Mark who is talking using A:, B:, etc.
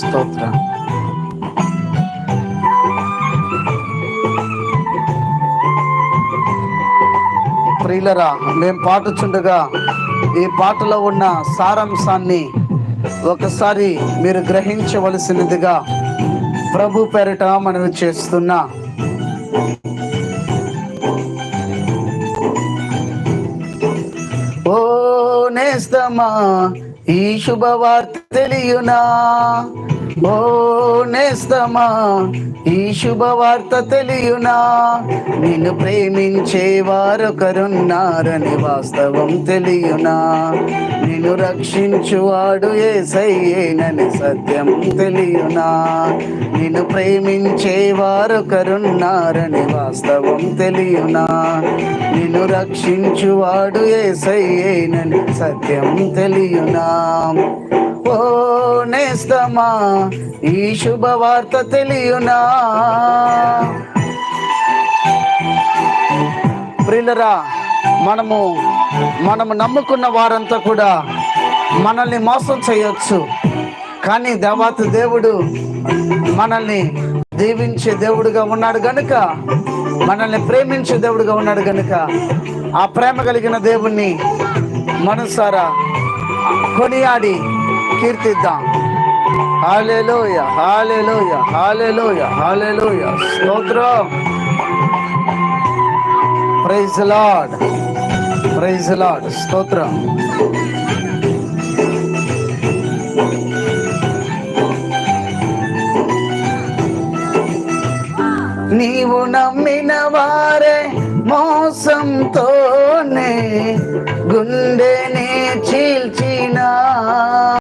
A: స్తోత్రం. ప్రియులరా, మేము పాడుచుండగా ఈ పాటలో ఉన్న సారాంశాన్ని ఒకసారి మీరు గ్రహించవలసినదిగా ప్రభు పేరిట మనవి చేస్తున్నా. ఓ నేస్తమా, ఈ శుభవార్త తెలియునా? ఓ నేస్తమా, ఈ శుభవార్త తెలియునా? నిన్ను ప్రేమించే వారొకరున్నారని వాస్తవం తెలియునా? నిన్ను రక్షించువాడు యేసయ్యేనని సత్యం తెలియునా? నిన్ను ప్రేమించే వారొకరున్నారని వాస్తవం తెలియునా? నిన్ను రక్షించువాడు యేసయ్యేనని సత్యం తెలియునా? ఓ నేస్తమా, ఈ శుభవార్త తెలియునా? ప్రియులరా, మనము నమ్ముకున్న వారంతా కూడా మనల్ని మోసం చేయొచ్చు, కానీ దేవాతి దేవుడు మనల్ని దీవించే దేవుడుగా ఉన్నాడు గనుక, మనల్ని ప్రేమించే దేవుడుగా ఉన్నాడు గనుక, ఆ ప్రేమ కలిగిన దేవుణ్ణి మనసారా కొనియాడి కీర్తిద్దాం. హల్లెలూయా, హల్లెలూయా, హల్లెలూయా, హల్లెలూయా, స్తోత్రం. Praise the Lord, praise the Lord, స్తోత్రం.